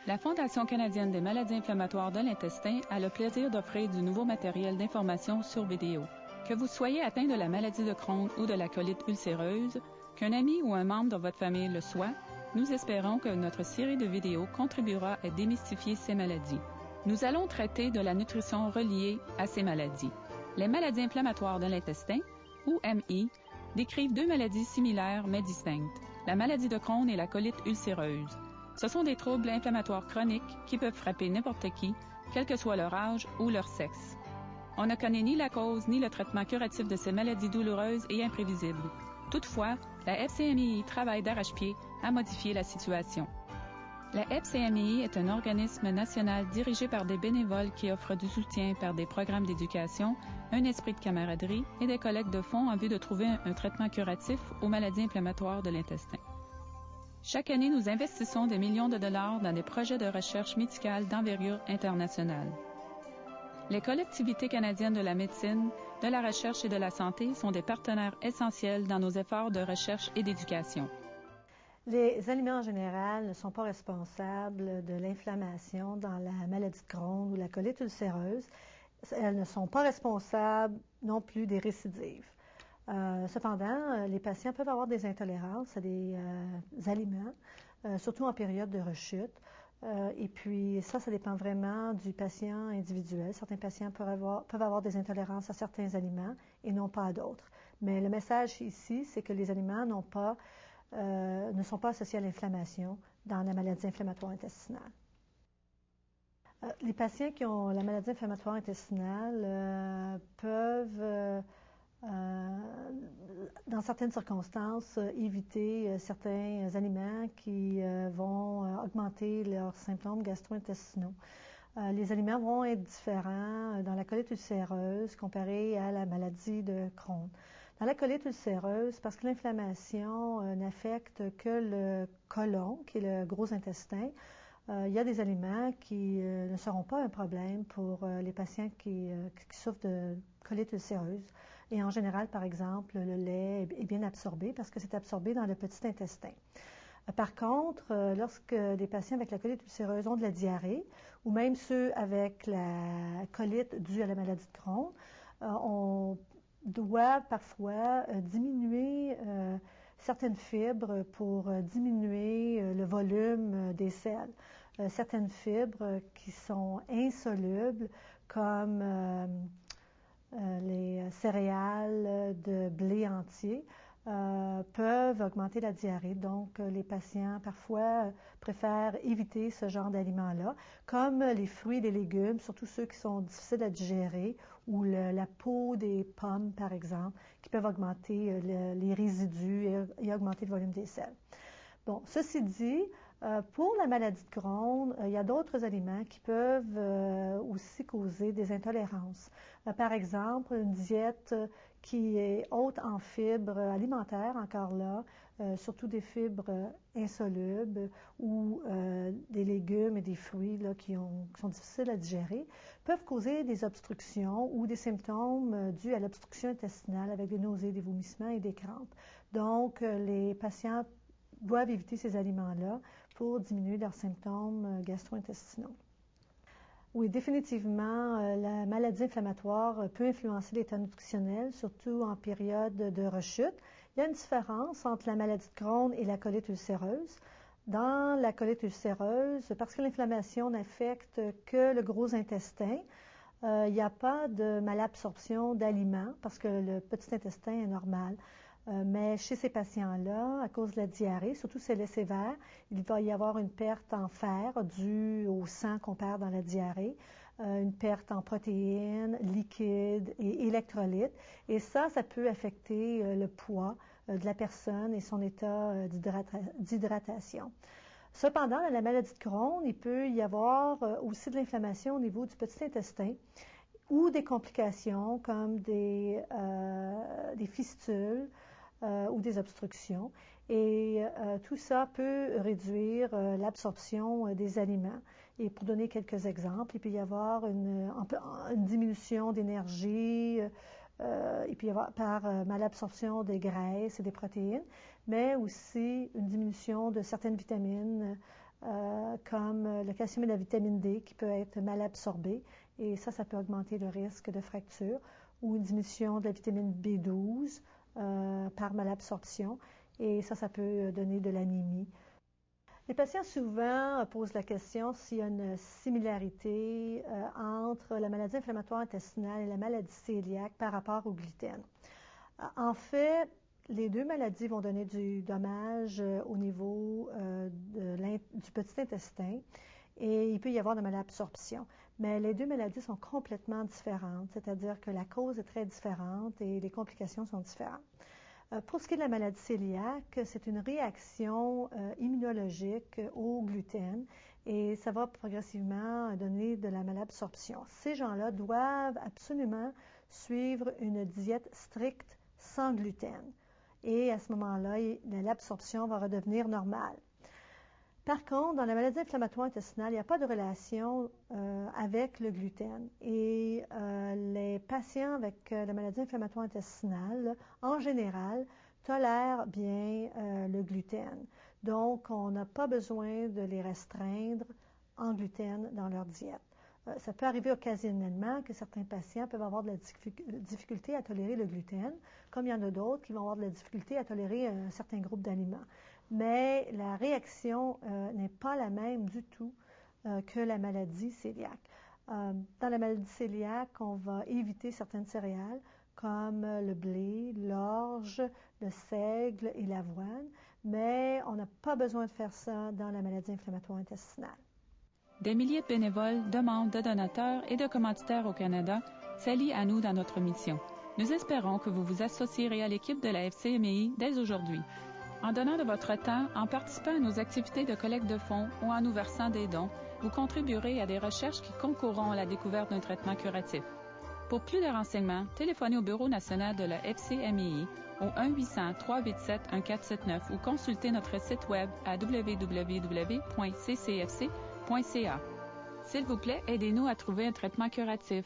La Fondation canadienne des maladies inflammatoires de l'intestin a le plaisir d'offrir du nouveau matériel d'information sur vidéo. Que vous soyez atteint de la maladie de Crohn ou de la colite ulcéreuse, qu'un ami ou un membre de votre famille le soit, nous espérons que notre série de vidéos contribuera à démystifier ces maladies. Nous allons traiter de la nutrition reliée à ces maladies. Les maladies inflammatoires de l'intestin, ou MI, décrivent deux maladies similaires mais distinctes, la maladie de Crohn et la colite ulcéreuse. Ce sont des troubles inflammatoires chroniques qui peuvent frapper n'importe qui, quel que soit leur âge ou leur sexe. On ne connaît ni la cause ni le traitement curatif de ces maladies douloureuses et imprévisibles. Toutefois, la FCMI travaille d'arrache-pied à modifier la situation. La FCMI est un organisme national dirigé par des bénévoles qui offrent du soutien par des programmes d'éducation, un esprit de camaraderie et des collectes de fonds en vue de trouver un traitement curatif aux maladies inflammatoires de l'intestin. Chaque année, nous investissons des millions de dollars dans des projets de recherche médicale d'envergure internationale. Les collectivités canadiennes de la médecine, de la recherche et de la santé sont des partenaires essentiels dans nos efforts de recherche et d'éducation. Les aliments en général ne sont pas responsables de l'inflammation dans la maladie de Crohn ou la colite ulcéreuse. Elles ne sont pas responsables non plus des récidives. Cependant, les patients peuvent avoir des intolérances à des aliments, surtout en période de rechute. Et puis ça dépend vraiment du patient individuel. Certains patients peuvent avoir des intolérances à certains aliments et non pas à d'autres. Mais le message ici, c'est que les aliments ne sont pas associés à l'inflammation dans la maladie inflammatoire intestinale. Les patients qui ont la maladie inflammatoire intestinale peuvent, dans certaines circonstances, éviter certains aliments qui vont augmenter leurs symptômes gastro-intestinaux. Les aliments vont être différents dans la colite ulcéreuse comparée à la maladie de Crohn. Dans la colite ulcéreuse, parce que l'inflammation n'affecte que le côlon, qui est le gros intestin, il y a des aliments qui ne seront pas un problème pour les patients qui souffrent de colite ulcéreuse. Et en général, par exemple, le lait est bien absorbé parce que c'est absorbé dans le petit intestin. Par contre, lorsque des patients avec la colite ulcéreuse ont de la diarrhée, ou même ceux avec la colite due à la maladie de Crohn, on doit parfois diminuer certaines fibres pour diminuer le volume des selles. Certaines fibres qui sont insolubles, comme les céréales de blé entier, peuvent augmenter la diarrhée. Donc, les patients, parfois, préfèrent éviter ce genre d'aliments-là, comme les fruits et les légumes, surtout ceux qui sont difficiles à digérer, ou la peau des pommes, par exemple, qui peuvent augmenter les résidus et augmenter le volume des selles. Bon, ceci dit, pour la maladie de Crohn, il y a d'autres aliments qui peuvent aussi causer des intolérances. Par exemple, une diète qui est haute en fibres alimentaires, encore là, surtout des fibres insolubles ou des légumes et des fruits là, qui sont difficiles à digérer, peuvent causer des obstructions ou des symptômes dus à l'obstruction intestinale avec des nausées, des vomissements et des crampes. Donc, les patients doivent éviter ces aliments-là pour diminuer leurs symptômes gastro-intestinaux. Oui, définitivement, la maladie inflammatoire peut influencer l'état nutritionnel, surtout en période de rechute. Il y a une différence entre la maladie de Crohn et la colite ulcéreuse. Dans la colite ulcéreuse, parce que l'inflammation n'affecte que le gros intestin, il n'y a pas de malabsorption d'aliments parce que le petit intestin est normal. Mais chez ces patients-là, à cause de la diarrhée, surtout si elle est sévère, il va y avoir une perte en fer due au sang qu'on perd dans la diarrhée, une perte en protéines, liquides et électrolytes. Et ça peut affecter le poids de la personne et son état d'hydratation. Cependant, dans la maladie de Crohn, il peut y avoir aussi de l'inflammation au niveau du petit intestin ou des complications comme des fistules ou des obstructions. Et tout ça peut réduire l'absorption des aliments. Et pour donner quelques exemples, il peut y avoir une diminution d'énergie, il peut y avoir par malabsorption des graisses et des protéines, mais aussi une diminution de certaines vitamines comme le calcium et la vitamine D qui peut être mal absorbé et ça peut augmenter le risque de fracture ou une diminution de la vitamine B12 par malabsorption et ça peut donner de l'anémie. Les patients souvent posent la question s'il y a une similarité entre la maladie inflammatoire intestinale et la maladie cœliaque par rapport au gluten. En fait, les deux maladies vont donner du dommage au niveau du petit intestin et il peut y avoir de malabsorption. Mais les deux maladies sont complètement différentes, c'est-à-dire que la cause est très différente et les complications sont différentes. Pour ce qui est de la maladie cœliaque, c'est une réaction immunologique au gluten et ça va progressivement donner de la malabsorption. Ces gens-là doivent absolument suivre une diète stricte sans gluten et à ce moment-là, l'absorption va redevenir normale. Par contre, dans la maladie inflammatoire intestinale, il n'y a pas de relation avec le gluten. Et les patients avec la maladie inflammatoire intestinale, en général, tolèrent bien le gluten. Donc, on n'a pas besoin de les restreindre en gluten dans leur diète. Ça peut arriver occasionnellement que certains patients peuvent avoir de la difficulté à tolérer le gluten, comme il y en a d'autres qui vont avoir de la difficulté à tolérer un certain groupe d'aliments. Mais la réaction n'est pas la même du tout que la maladie cœliaque. Dans la maladie cœliaque, on va éviter certaines céréales comme le blé, l'orge, le seigle et l'avoine, mais on n'a pas besoin de faire ça dans la maladie inflammatoire intestinale. Des milliers de bénévoles, de membres, de donateurs et de commanditaires au Canada s'allient à nous dans notre mission. Nous espérons que vous vous associerez à l'équipe de la FCMI dès aujourd'hui. En donnant de votre temps, en participant à nos activités de collecte de fonds ou en nous versant des dons, vous contribuerez à des recherches qui concourront à la découverte d'un traitement curatif. Pour plus de renseignements, téléphonez au Bureau national de la FCMI au 1-800-387-1479 ou consultez notre site web à www.ccfc.ca. S'il vous plaît, aidez-nous à trouver un traitement curatif.